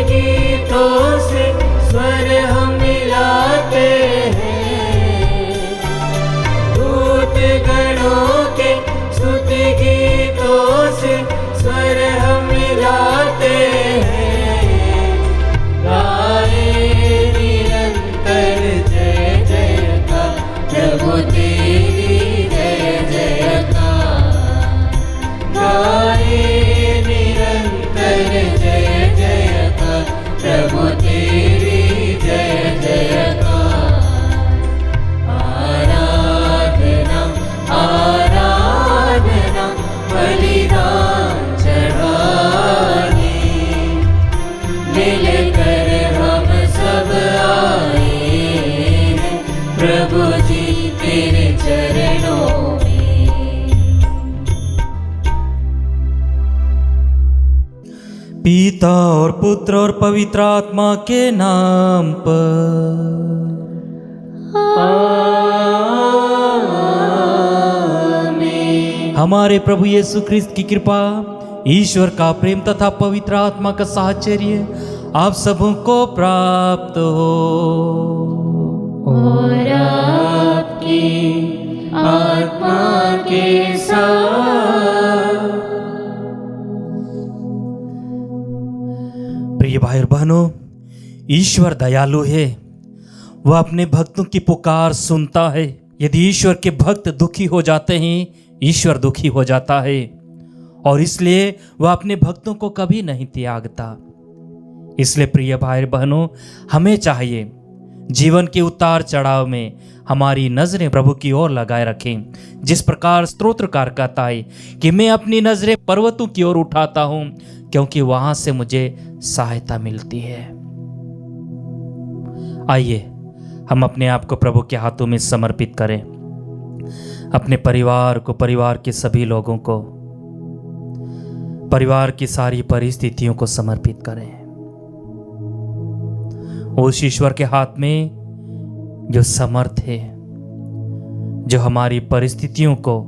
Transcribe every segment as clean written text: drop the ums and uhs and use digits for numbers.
गीतों से स्वर हम मिलाते हैं, दूत गणों के स्तुति गीतों से स्वर हम मिलाते हैं। गाए निरंतर जय जयकार प्रभु तेरी जय जयकार। गाए निरंतर जय जयकार प्रभु तेरी जय जयकार। आराधना आराधना बलिदान चढ़ाने मिलकर हम सब आए हैं प्रभु जी तेरे चरणों में। पिता और पुत्र और पवित्र आत्मा के नाम पर। आमीन। हमारे प्रभु यीशु क्रिस्त की कृपा, ईश्वर का प्रेम तथा पवित्र आत्मा का साहचर्य आप सबों को प्राप्त हो। और आपकी आत्मा के साथ। प्रिय भाई और बहनों, ईश्वर दयालु है। वह अपने भक्तों की पुकार सुनता है। यदि ईश्वर के भक्त दुखी हो जाते हैं, ईश्वर दुखी हो जाता है, और इसलिए वह अपने भक्तों को कभी नहीं त्यागता। इसलिए प्रिय भाई बहनों, हमें चाहिए जीवन के उतार चढ़ाव में हमारी नजरें प्रभु की ओर लगाए रखें। जिस प्रकार स्तोत्रकार कहता है कि मैं अपनी नजरें पर्वतों की ओर उठाता हूं, क्योंकि वहां से मुझे सहायता मिलती है। आइए हम अपने आप को प्रभु के हाथों में समर्पित करें। अपने परिवार को, परिवार के सभी लोगों को, परिवार की सारी परिस्थितियों को समर्पित करें उस ईश्वर के हाथ में जो समर्थ है, जो हमारी परिस्थितियों को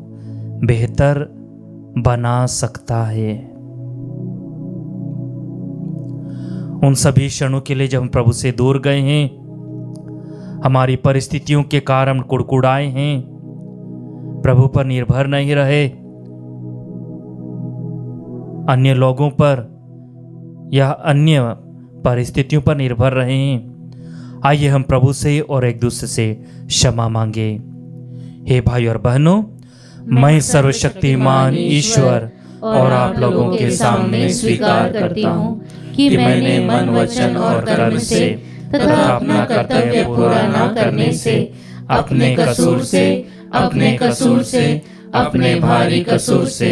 बेहतर बना सकता है। उन सभी क्षणों के लिए जब हम प्रभु से दूर गए हैं, हमारी परिस्थितियों के कारण कुड़कुड़ाए हैं, प्रभु पर निर्भर नहीं रहे, अन्य लोगों पर या अन्य परिस्थितियों पर निर्भर रहे हैं, आइए हम प्रभु से और एक दूसरे से क्षमा मांगे। हे भाई और बहनों, मैं सर्वशक्तिमान ईश्वर और आप लोगों के सामने स्वीकार करता हूँ कि मैंने मन, वचन और कर्म से तथा अपना कर्तव्य पूरा न करने से अपने कसूर से अपने भारी कसूर से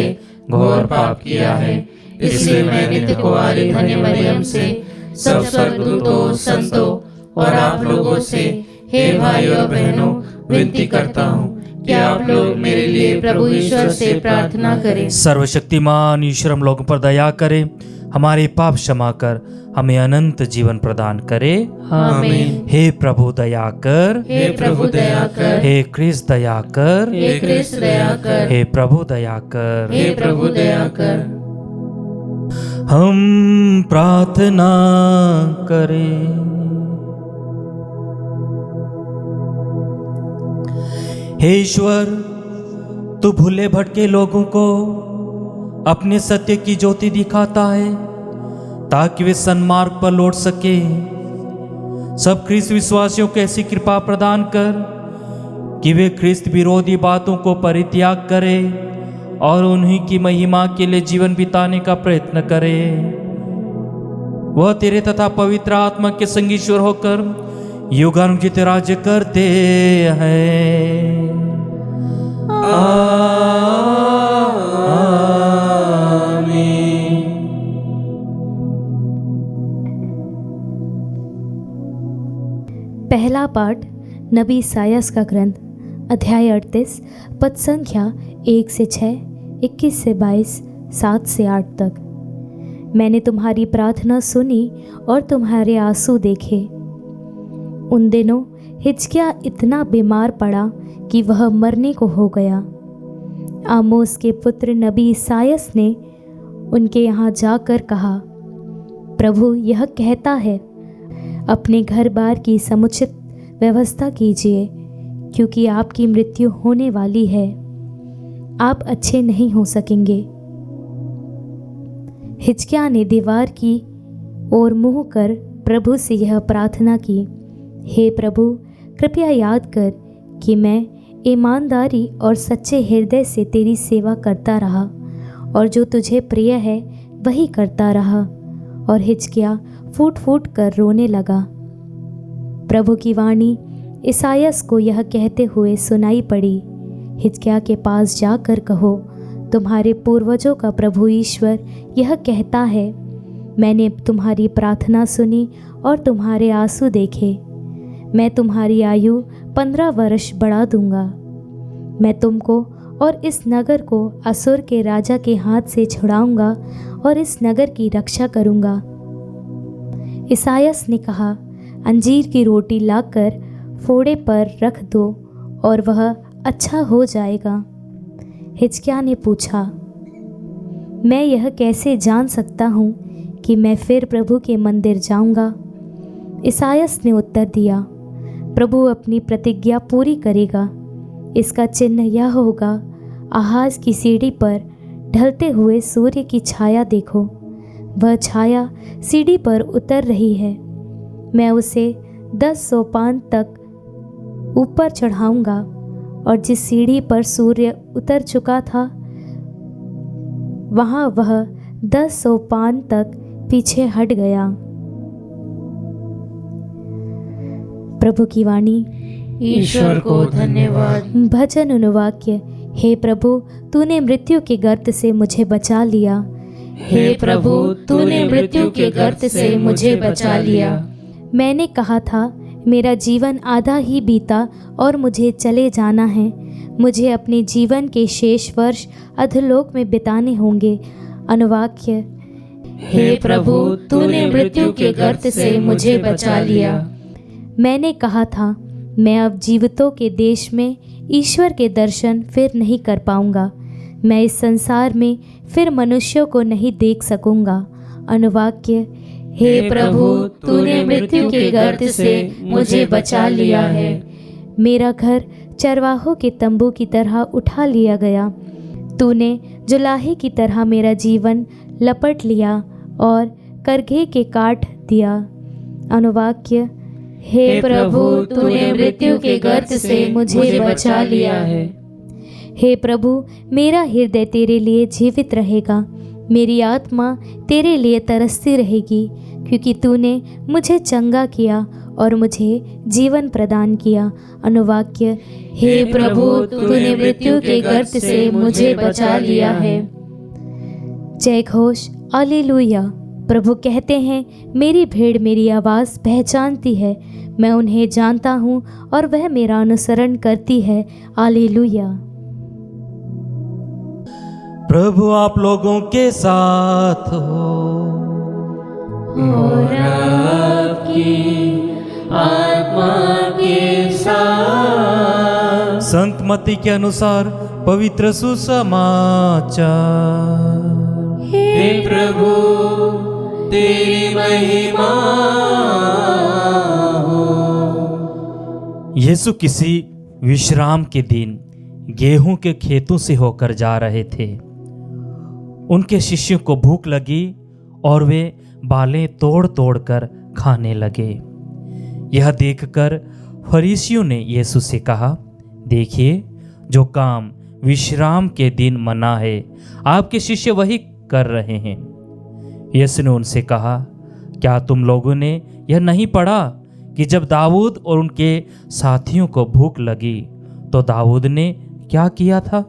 घोर पाप किया है। इसलिए मैं नित्य कुंवारी धन्य मरियम से, सब स्वर्गदूतों, संतों और आप लोगों से, हे भाई और बहनों, विनती करता हूँ कि आप लोग मेरे लिए प्रभु ईश्वर से प्रार्थना करें। सर्वशक्तिमान ईश्वर हम लोगों पर दया करे, हमारे पाप क्षमा कर हमें अनंत जीवन प्रदान करे। आमीन। हे प्रभु दया कर, हे प्रभु दया कर, हे क्रिस्त दया कर, हे क्रिस्त दया कर, हे प्रभु दया कर, हे प्रभु दया कर। हम प्रार्थना करें। हे ईश्वर, तू भूले भटके लोगों को अपने सत्य की ज्योति दिखाता है, ताकि वे सन्मार्ग पर लौट सके। सब ख्रिस्त विश्वासियों को ऐसी कृपा प्रदान कर कि वे ख्रिस्त विरोधी बातों को परित्याग करें और उन्हीं की महिमा के लिए जीवन बिताने का प्रयत्न करें। वह तेरे तथा पवित्र आत्मा के संग ईश्वर होकर युगानुयुग राज्य करते हैं। पहला पाठ नबी इसायास का ग्रंथ, अध्याय 38, पद संख्या 1 से 6, 21 से 22, 7 से 8 तक। मैंने तुम्हारी प्रार्थना सुनी और तुम्हारे आंसू देखे। उन दिनों हिजकिय्याह इतना बीमार पड़ा कि वह मरने को हो गया। आमोस के पुत्र नबी इसायास ने उनके यहाँ जाकर कहा, प्रभु यह कहता है, अपने घर बार की समुचित व्यवस्था कीजिए, क्योंकि आपकी मृत्यु होने वाली है, आप अच्छे नहीं हो सकेंगे। हिजकिय्याह ने दीवार की ओर मुँह कर प्रभु से यह प्रार्थना की, हे प्रभु, कृपया याद कर कि मैं ईमानदारी और सच्चे हृदय से तेरी सेवा करता रहा और जो तुझे प्रिय है वही करता रहा। और हिजकिय्याह फूट फूट कर रोने लगा। प्रभु की वाणी ईसायास को यह कहते हुए सुनाई पड़ी, हिजकिय्याह के पास जाकर कहो, तुम्हारे पूर्वजों का प्रभु ईश्वर यह कहता है, मैंने तुम्हारी प्रार्थना सुनी और तुम्हारे आंसू देखे। मैं तुम्हारी आयु 15 वर्ष बढ़ा दूंगा। मैं तुमको और इस नगर को असुर के राजा के हाथ से छुड़ाऊंगा और इस नगर की रक्षा करूंगा। ईसायास ने कहा, अंजीर की रोटी लाकर फोड़े पर रख दो और वह अच्छा हो जाएगा। हिजकिय्याह ने पूछा, मैं यह कैसे जान सकता हूँ कि मैं फिर प्रभु के मंदिर जाऊंगा? ईसायास ने उत्तर दिया, प्रभु अपनी प्रतिज्ञा पूरी करेगा। इसका चिन्ह यह होगा, आहाज की सीढ़ी पर ढलते हुए सूर्य की छाया देखो। वह छाया सीढ़ी पर उतर रही है। मैं उसे 10 सोपान तक ऊपर चढ़ाऊंगा और जिस सीढ़ी पर सूर्य उतर चुका था वहाँ वह 10 सोपान तक पीछे हट गया। प्रभु की वाणी। ईश्वर को धन्यवाद। भजन अनुवाक्य। हे प्रभु, तूने मृत्यु के गर्त से मुझे बचा लिया। हे प्रभु, तूने मृत्यु के गर्त से मुझे बचा लिया। मैंने कहा था, मेरा जीवन आधा ही बीता और मुझे चले जाना है। मुझे अपने जीवन के शेष वर्ष अधोलोक में बिताने होंगे। अनुवाक्य। हे प्रभु, तूने मृत्यु के गर्त से मुझे बचा लिया। मैंने कहा था, मैं अब जीवितों के देश में ईश्वर के दर्शन फिर नहीं कर पाऊंगा। मैं इस संसार में फिर मनुष्यों को नहीं देख सकूंगा। अनुवाक्य। हे प्रभु, तूने मृत्यु के गर्त से मुझे बचा लिया है। मेरा घर चरवाहों के तंबू की तरह उठा लिया गया। तूने जुलाहे की तरह मेरा जीवन लपट लिया और करघे के काट दिया। अनुवाक्य। हे प्रभु, तूने मृत्यु के गर्त से मुझे बचा लिया है। हे प्रभु, मेरा हृदय तेरे लिए जीवित रहेगा। मेरी आत्मा तेरे लिए तरसती रहेगी, क्योंकि तूने मुझे चंगा किया और मुझे जीवन प्रदान किया। अनुवाक्य। हे प्रभु, तूने मृत्यु के गर्त से मुझे बचा लिया है। जय घोष। हालेलुया। प्रभु कहते हैं, मेरी भेड़ मेरी आवाज़ पहचानती है, मैं उन्हें जानता हूँ और वह मेरा अनुसरण करती है। हालेलुया। प्रभु आप लोगों के साथ हो और आपकी आत्मा के साथ। संत मत्ती के अनुसार पवित्र सुसमाचार। हे प्रभु, तेरी महिमा हो। यीशु किसी विश्राम के दिन गेहूं के खेतों से होकर जा रहे थे। उनके शिष्यों को भूख लगी और वे बालें तोड़ तोड़ कर खाने लगे। यह देखकर फरीसियों ने यीशु से कहा, देखिए, जो काम विश्राम के दिन मना है, आपके शिष्य वही कर रहे हैं। यीशु ने उनसे कहा, क्या तुम लोगों ने यह नहीं पढ़ा कि जब दाऊद और उनके साथियों को भूख लगी तो दाऊद ने क्या किया था?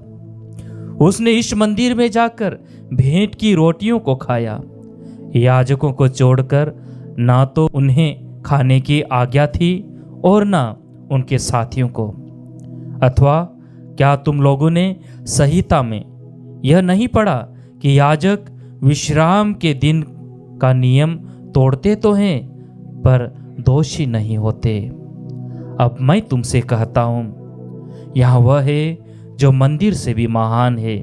उसने इस मंदिर में जाकर भेंट की रोटियों को खाया। याजकों को छोड़कर ना तो उन्हें खाने की आज्ञा थी और ना उनके साथियों को। अथवा क्या तुम लोगों ने संहिता में यह नहीं पढ़ा कि याजक विश्राम के दिन का नियम तोड़ते तो हैं पर दोषी नहीं होते? अब मैं तुमसे कहता हूँ, यहाँ वह है जो मंदिर से भी महान है।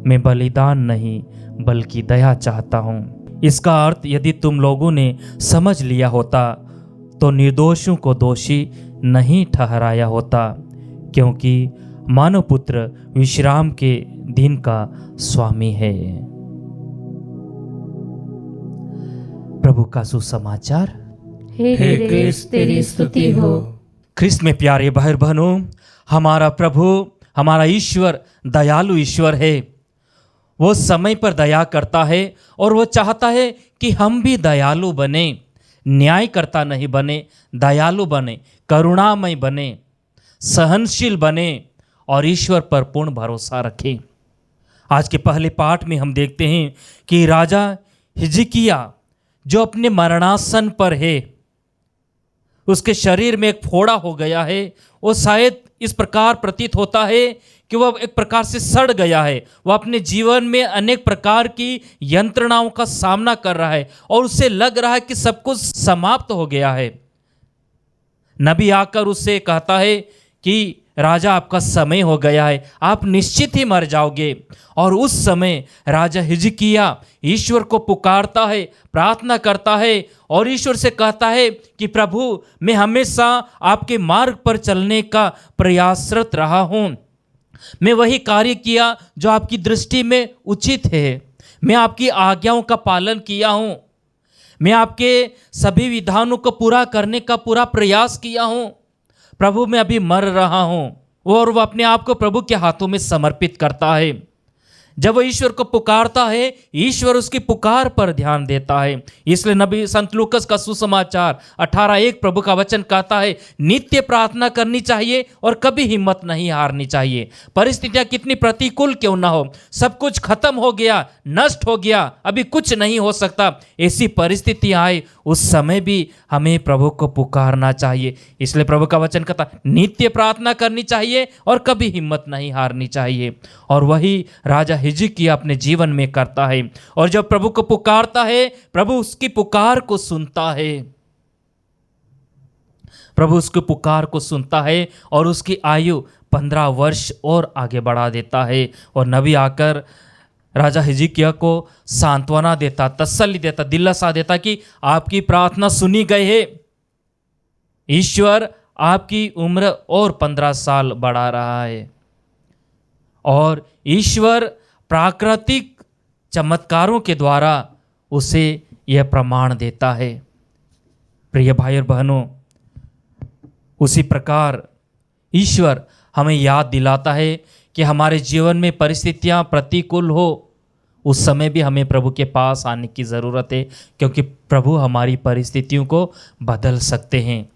मैं बलिदान नहीं बल्कि दया चाहता हूँ। इसका अर्थ यदि तुम लोगों ने समझ लिया होता तो निर्दोषों को दोषी नहीं ठहराया होता, क्योंकि मानव पुत्र विश्राम के दिन का स्वामी है। प्रभु का सुसमाचार। हे क्रिस्त तेरी स्तुति हो। ख्रिस्त में प्यारे भाई बहनों, हमारा प्रभु, हमारा ईश्वर दयालु ईश्वर है। वो समय पर दया करता है और वो चाहता है कि हम भी दयालु बने, न्यायकर्ता नहीं बने, दयालु बने, करुणामय बने, सहनशील बने और ईश्वर पर पूर्ण भरोसा रखें। आज के पहले पाठ में हम देखते हैं कि राजा हिजकिय्याह जो अपने मरणासन पर है, उसके शरीर में एक फोड़ा हो गया है। वो शायद इस प्रकार प्रतीत होता है कि वह एक प्रकार से सड़ गया है। वह अपने जीवन में अनेक प्रकार की यंत्रणाओं का सामना कर रहा है और उसे लग रहा है कि सब कुछ समाप्त हो गया है। नबी आकर उससे कहता है कि राजा, आपका समय हो गया है, आप निश्चित ही मर जाओगे। और उस समय राजा हिजकिय्याह ईश्वर को पुकारता है, प्रार्थना करता है और ईश्वर से कहता है कि प्रभु, मैं हमेशा आपके मार्ग पर चलने का प्रयासरत रहा हूँ। मैं वही कार्य किया जो आपकी दृष्टि में उचित है। मैं आपकी आज्ञाओं का पालन किया हूँ। मैं आपके सभी विधानों को पूरा करने का पूरा प्रयास किया हूँ। प्रभु, मैं अभी मर रहा हूँ। और वह अपने आप को प्रभु के हाथों में समर्पित करता है। जब वह ईश्वर को पुकारता है, ईश्वर उसकी पुकार पर ध्यान देता है। इसलिए नबी संत लूकस का सुसमाचार 18:1 प्रभु का वचन कहता है, नित्य प्रार्थना करनी चाहिए और कभी हिम्मत नहीं हारनी चाहिए। परिस्थितियां कितनी प्रतिकूल क्यों ना हो, सब कुछ खत्म हो गया, नष्ट हो गया, अभी कुछ नहीं हो सकता, ऐसी परिस्थिति आए उस समय भी हमें प्रभु को पुकारना चाहिए। इसलिए प्रभु का वचन कहता, नित्य प्रार्थना करनी चाहिए और कभी हिम्मत नहीं हारनी चाहिए। और वही राजा हिजकिय्याह अपने जीवन में करता है। और जब प्रभु को पुकारता है, प्रभु उसकी पुकार को सुनता है। प्रभु उसकी पुकार को सुनता है और उसकी आयु 15 वर्ष और आगे बढ़ा देता है। और नबी आकर राजा हिजकिय्याह को सांत्वना देता, तसल्ली देता, दिलासा देता कि आपकी प्रार्थना सुनी गई है। ईश्वर आपकी उम्र और 15 साल बढ़ा रहा है। और ईश्वर प्राकृतिक चमत्कारों के द्वारा उसे यह प्रमाण देता है। प्रिय भाई और बहनों, उसी प्रकार ईश्वर हमें याद दिलाता है कि हमारे जीवन में परिस्थितियां प्रतिकूल हो, उस समय भी हमें प्रभु के पास आने की ज़रूरत है, क्योंकि प्रभु हमारी परिस्थितियों को बदल सकते हैं।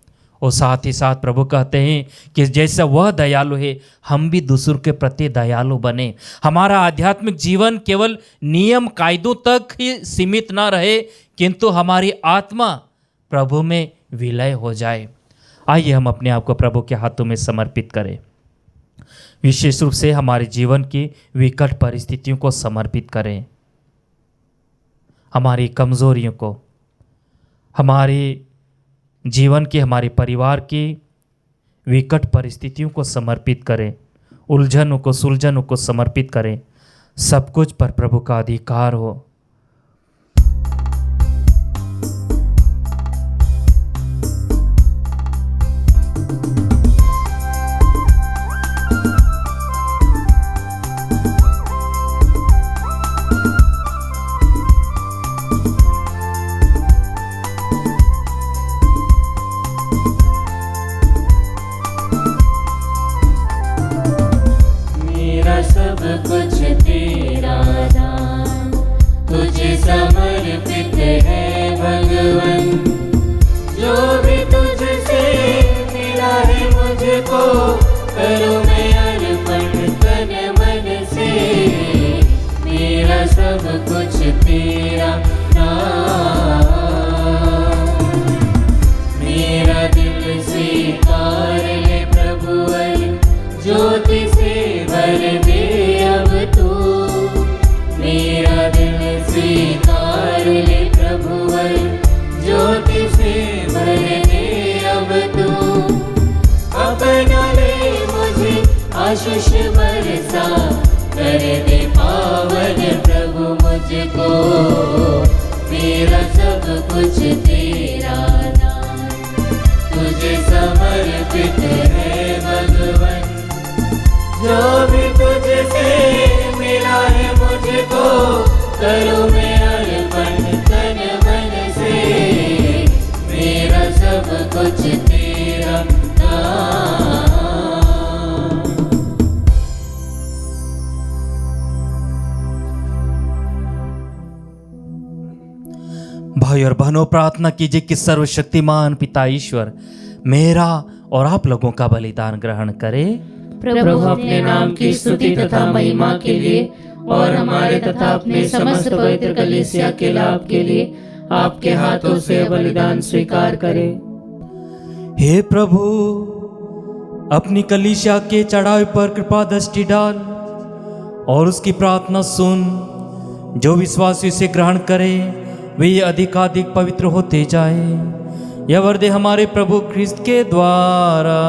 और साथ ही साथ प्रभु कहते हैं कि जैसा वह दयालु है, हम भी दूसरों के प्रति दयालु बने। हमारा आध्यात्मिक जीवन केवल नियम कायदों तक ही सीमित ना रहे, किंतु हमारी आत्मा प्रभु में विलय हो जाए। आइए हम अपने आप को प्रभु के हाथों में समर्पित करें। विशेष रूप से हमारे जीवन की विकट परिस्थितियों को समर्पित करें। हमारी कमजोरियों को, हमारे जीवन की, हमारे परिवार की विकट परिस्थितियों को समर्पित करें। उलझनों को, सुलझनों को समर्पित करें। सब कुछ पर प्रभु का अधिकार हो। कुछ तेरा दान तुझे समर्पित है भगवन। जो भी तुझसे मिला है मुझको, करूँ मैं अर्पण तन मन से। मेरा सब कुछ तेरा दान, मेरा दिल स्वीकार ले प्रभुवर, ज्योति से भर दे अब तू। मेरा दिल स्वीकार ले प्रभुवर, ज्योति से भर दे अब तू। अपना ले मुझे आशीष बरसा, कर दे पावन प्रभु मुझको। मेरा सब कुछ तेरा दान, तुझे समर्पित है भगवन। जो भी तुझसे मिला है मुझको, करूँ मैं अर्पण तन मन से, मेरा सब कुछ तेरा दान। भाई और बहनों, प्रार्थना कीजिए कि सर्वशक्तिमान पिता ईश्वर मेरा और आप लोगों का बलिदान ग्रहण करे। प्रभु अपने नाम की स्तुति तथा महिमा के लिए और हमारे तथा अपने समस्त पवित्र कलीसिया के लाभ के लिए आपके हाथों से बलिदान स्वीकार करें। हे प्रभु, अपनी कलीसिया के चढ़ावे पर कृपा दृष्टि डाल और उसकी प्रार्थना सुन। जो विश्वासी इसे ग्रहण करे वे अधिकाधिक पवित्र होते जाए। यह वरदे हमारे प्रभु ख्रिस्त के द्वारा।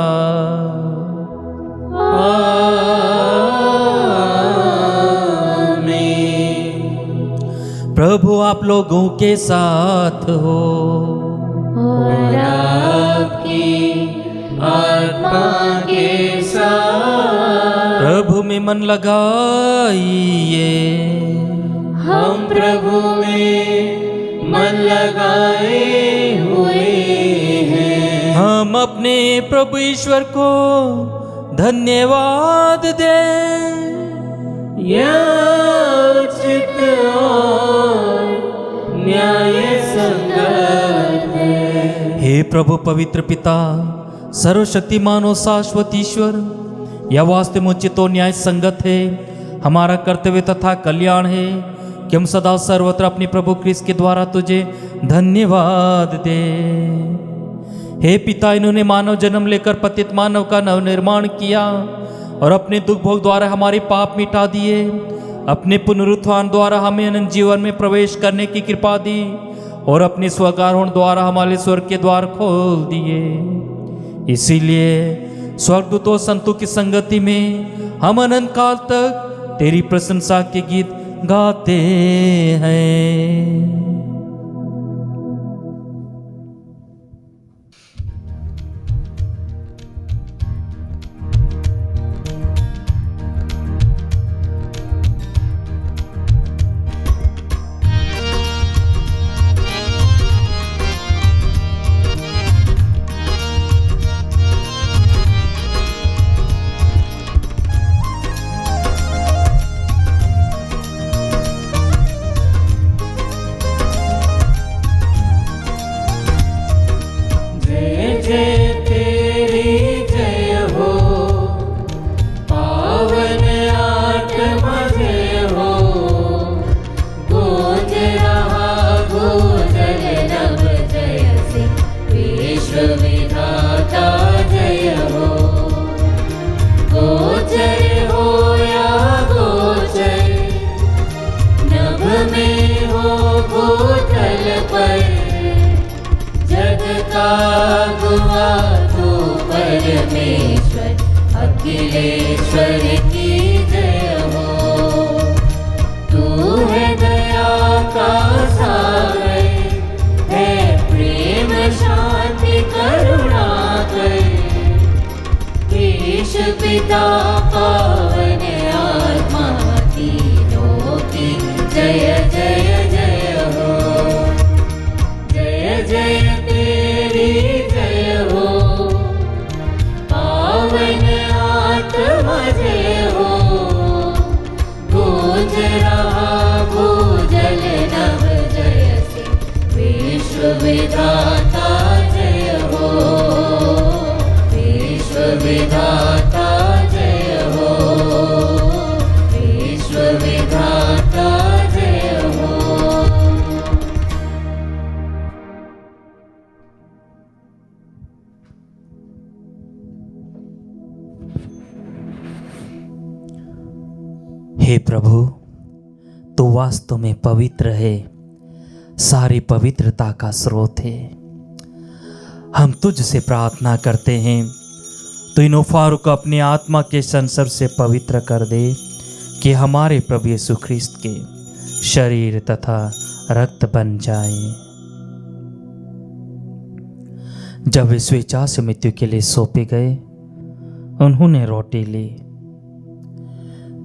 प्रभु आप लोगों के साथ हो और आपकी आत्मा के साथ। प्रभु में मन लगाइए। हम प्रभु में मन लगाए हुए हैं। हम अपने प्रभु ईश्वर को धन्यवाद दें। यह उचित और न्याय संगत है। हे प्रभु पवित्र पिता, सर्वशक्तिमान और शाश्वत ईश्वर, यह वास्तव में उचित और न्याय संगत है, हमारा कर्तव्य तथा कल्याण है कि हम सदा सर्वत्र अपने प्रभु क्रिस्त के द्वारा तुझे धन्यवाद दे। हे पिता, इन्होंने मानव जन्म लेकर पतित मानव का नवनिर्माण किया और अपने दुख भोग द्वारा हमारे पाप मिटा दिए। अपने पुनरुत्थान द्वारा हमें अनंत जीवन में प्रवेश करने की कृपा दी और अपने स्वगारोहण द्वारा हमारे स्वर्ग के द्वार खोल दिए। इसीलिए स्वर्गदूतों संतों की संगति में हम अनंत काल तक तेरी प्रशंसा के गीत गाते हैं। अखिलेश्वर की जय हो। तू है दया का सागर, है प्रेम शांति करुणा कर। ईश पिता पावन आत्मा तीनों की जय जय जय हो। जय जय तेरी जय हो, पावन आत्मा जय हो। गूंज रहा भूजल नभ जय से, विश्व विधाता जय हो। विश्व विधाता जय हो। विश्व विधाता जय हो। हे प्रभु, तू वास्तव में पवित्र है, सारी पवित्रता का स्रोत है। हम तुझसे प्रार्थना करते हैं, तो इन उपहारों को अपने आत्मा के संसर्ग से पवित्र कर दे, कि हमारे प्रभु यीशु ख्रिस्त के शरीर तथा रक्त बन जाए। जब वे स्वेच्छा से मृत्यु के लिए सौंपे गए, उन्होंने रोटी ली,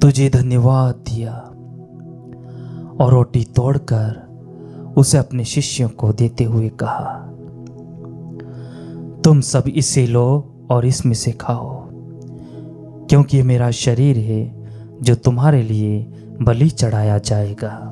तुझे धन्यवाद दिया और रोटी तोड़कर उसे अपने शिष्यों को देते हुए कहा, तुम सब इसे लो और इसमें से खाओ, क्योंकि ये मेरा शरीर है जो तुम्हारे लिए बलि चढ़ाया जाएगा।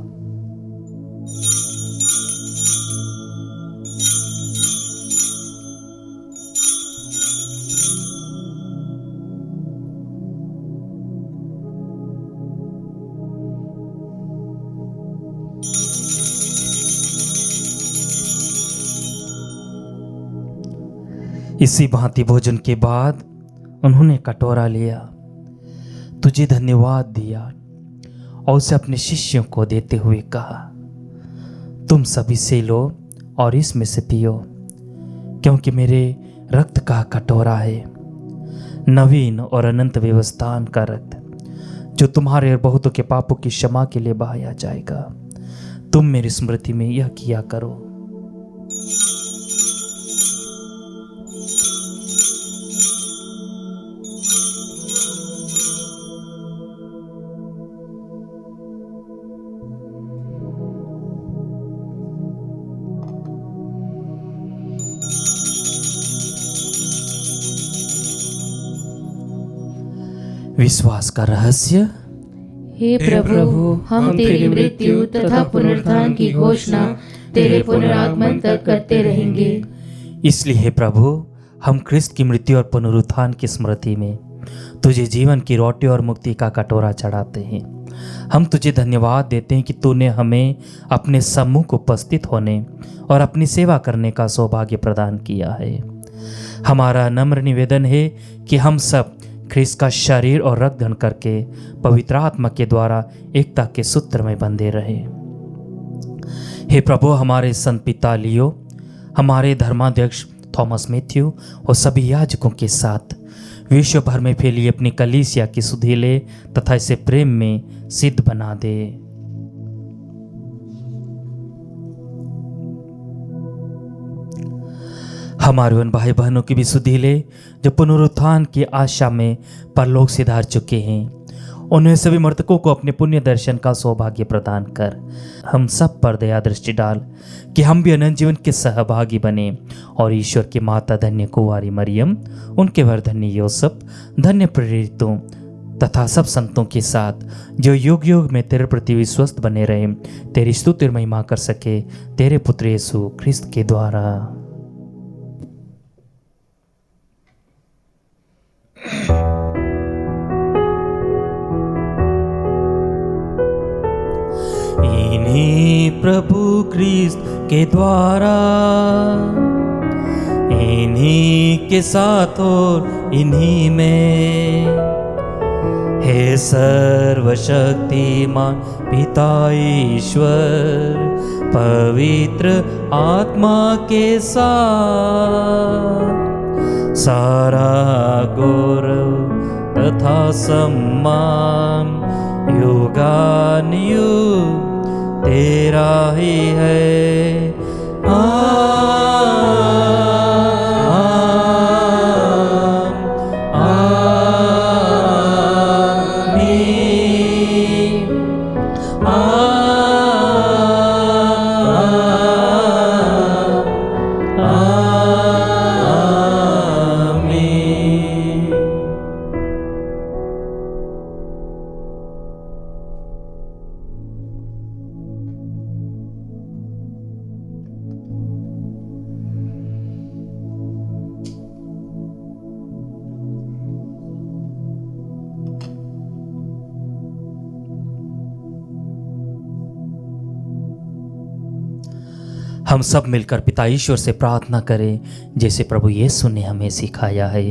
इसी भांति भोजन के बाद उन्होंने कटोरा लिया, तुझे धन्यवाद दिया और उसे अपने शिष्यों को देते हुए कहा, तुम सभी से लो और इसमें से पियो, क्योंकि मेरे रक्त का कटोरा है, नवीन और अनंत व्यवस्थान का रक्त, जो तुम्हारे और बहुतों के पापों की क्षमा के लिए बहाया जाएगा। तुम मेरी स्मृति में यह किया करो। विश्वास का रहस्य। हे प्रभु, हम तेरी मृत्यु तथा पुनरुत्थान की घोषणा तेरे पुनरागमन तक करते रहेंगे। इसलिए हे प्रभु, हम क्रिस्त की मृत्यु और पुनरुत्थान की स्मृति में तुझे जीवन की रोटी और मुक्ति का कटोरा चढ़ाते हैं। हम तुझे धन्यवाद देते हैं कि तूने हमें अपने सम्मुख उपस्थित होने और अपनी सेवा करने का सौभाग्य प्रदान किया है। हमारा नम्र निवेदन है कि हम सब ख्रिस्त का शरीर और रक्त ग्रहण करके पवित्र आत्मा के द्वारा एकता के सूत्र में बंधे रहे। हे प्रभु, हमारे संत पिता लियो, हमारे धर्माध्यक्ष थॉमस मैथ्यू और सभी याजकों के साथ विश्व भर में फैली अपनी कलीसिया की सुधि ले तथा इसे प्रेम में सिद्ध बना दे। हमारे उन भाई बहनों की भी सुधि ले जो पुनरुत्थान की आशा में परलोक सिधार चुके हैं। उन्हें सभी मृतकों को अपने पुण्य दर्शन का सौभाग्य प्रदान कर हम सब पर दया दृष्टि डाल कि हम भी अनंत जीवन के सहभागी बने और ईश्वर की माता धन्य कुंवारी मरियम, उनके वर धन्य योसेफ, धन्य प्रेरितों तथा सब संतों के साथ जो युग युग में तेरे प्रति विश्वस्त बने रहे, तेरी स्तुति और महिमा कर सके, तेरे पुत्र यीशु ख्रिस्त के द्वारा। इन्हीं प्रभु ख्रिस्त के द्वारा, इन्हीं के साथ और इन्हीं में, हे सर्वशक्तिमान पिता ईश्वर, पवित्र आत्मा के साथ सारा गौरव तथा सम्मान युगानुयुग तेरा ही है। हम सब मिलकर पिता ईश्वर से प्रार्थना करें जैसे प्रभु यीशु ने हमें सिखाया है।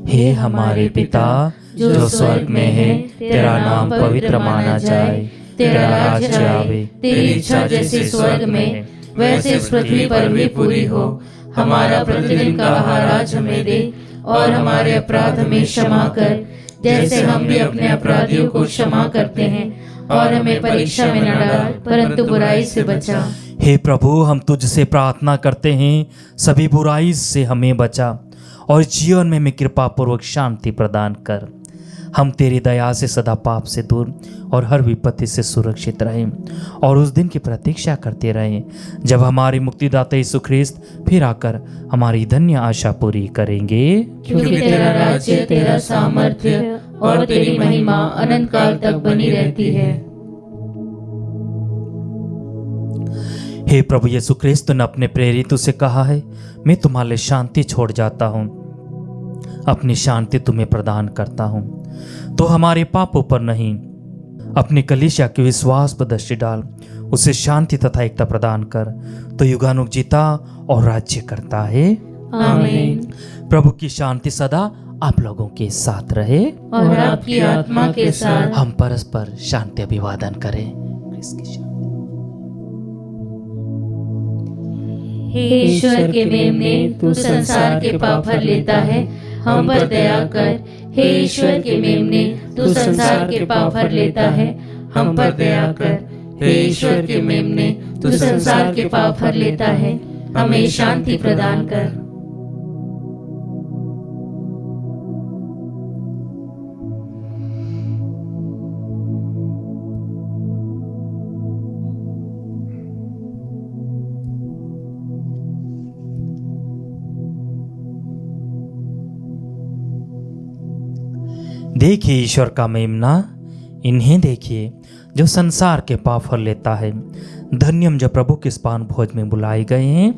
हे हमारे पिता जो स्वर्ग में है, तेरा नाम पवित्र माना जाए, तेरा राज्य आवे, तेरी इच्छा जैसे स्वर्ग में वैसे इस पृथ्वी पर भी पूरी हो। हमारा प्रतिदिन का आहार आज हमें दे और हमारे अपराध हमें क्षमा कर, जैसे हम भी अपने अपराधियों को क्षमा करते हैं, और हमें परीक्षा में न डाल, परंतु बुराई से बचा। हे प्रभु, हम तुझसे प्रार्थना करते हैं, सभी बुराई से हमें बचा और जीवन में हमें कृपा पूर्वक शांति प्रदान कर। हम तेरी दया से सदा पाप से दूर और हर विपत्ति से सुरक्षित रहें और उस दिन की प्रतीक्षा करते रहें जब हमारे मुक्तिदाता यीशु ख्रिस्त फिर आकर हमारी धन्य आशा पूरी करेंगे। क्योंकि तेरा राज्य, तेरा सामर्थ्य और तेरी महिमा अनंत काल तक बनी रहती है। हे प्रभु यीशु ख्रिस्त ने अपने प्रेरितों से कहा है, मैं तुम्हारे लिए शांति छोड़ जाता हूँ, अपनी शांति तुम्हें प्रदान करता हूँ। तो हमारे पापों पर नहीं, अपने कलीसिया के विश्वास पर दृष्टि डाल, उसे शांति तथा एकता प्रदान कर। तो युगानुग जीता और राज्य करता है। आमीन। प्रभु की शांति सदा आप लोगों के साथ रहे और आपकी आत्मा के साथ। हम परस्पर शांति अभिवादन करें। हे ईश्वर के मेमने, तू संसार के पाप हर लेता है, हम पर दया कर। हे ईश्वर के मेमने, तू संसार के पाप हर लेता है, हम पर दया कर। हे ईश्वर के मेमने, तू संसार के पाप हर लेता है, हमें शांति प्रदान कर। देखिए ईश्वर का मेमना, इन्हें देखिए जो संसार के पाप हर लेता है। धन्यम जो प्रभु के पान भोज में बुलाए गए हैं।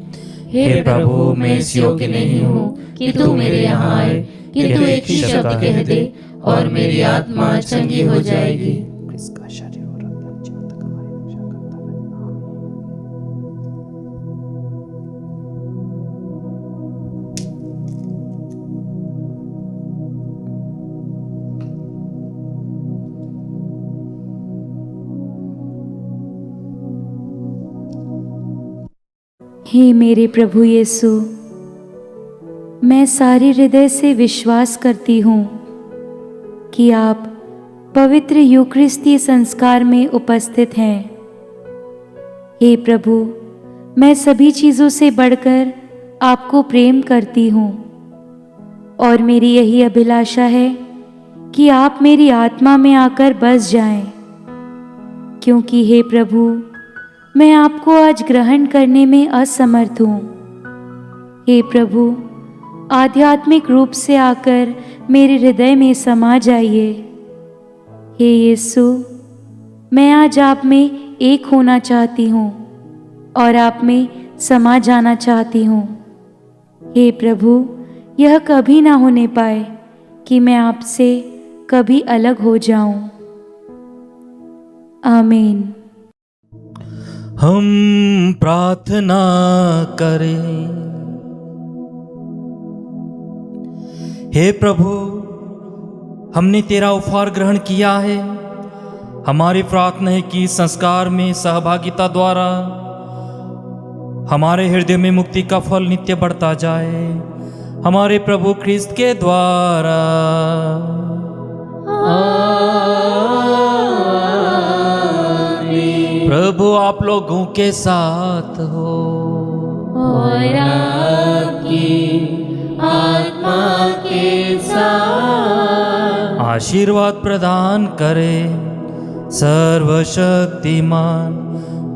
हे प्रभु, मैं इस योग्य नहीं हूँ कि तू मेरे यहाँ आए, किंतु एक ही शब्द कह दे और मेरी आत्मा चंगी हो जाएगी। हे मेरे प्रभु यीशु, मैं सारे हृदय से विश्वास करती हूँ कि आप पवित्र यूकरिस्ती संस्कार में उपस्थित हैं। हे प्रभु, मैं सभी चीज़ों से बढ़कर आपको प्रेम करती हूँ और मेरी यही अभिलाषा है कि आप मेरी आत्मा में आकर बस जाएं, क्योंकि हे प्रभु, मैं आपको आज ग्रहण करने में असमर्थ हूँ। हे प्रभु, आध्यात्मिक रूप से आकर मेरे हृदय में समा जाइए। हे यीशु, मैं आज आप में एक होना चाहती हूँ और आप में समा जाना चाहती हूँ। हे प्रभु, यह कभी ना होने पाए कि मैं आपसे कभी अलग हो जाऊं। आमीन। हम प्रार्थना करें। हे प्रभु, हमने तेरा उपहार ग्रहण किया है। हमारी प्रार्थना है कि संस्कार में सहभागिता द्वारा हमारे हृदय में मुक्ति का फल नित्य बढ़ता जाए, हमारे प्रभु ख्रिस्त के द्वारा। प्रभु आप लोगों के साथ हो और आपकी आत्मा के साथ। आशीर्वाद प्रदान करे सर्वशक्तिमान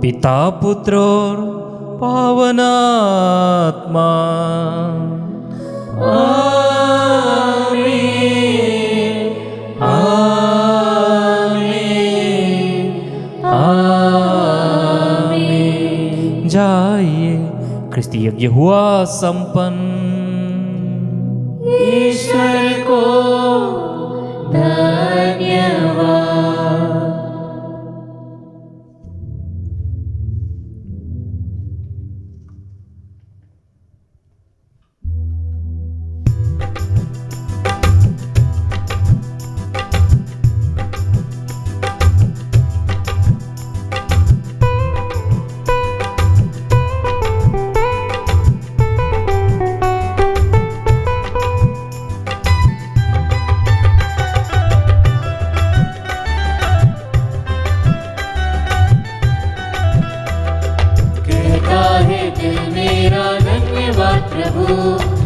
पिता, पुत्र और पावन आत्मा। आमीन, आमीन, आमीन। जाइए, ख्रिस्ती यज्ञ हुआ संपन्न। ईश्वर को धन्यवाद। हो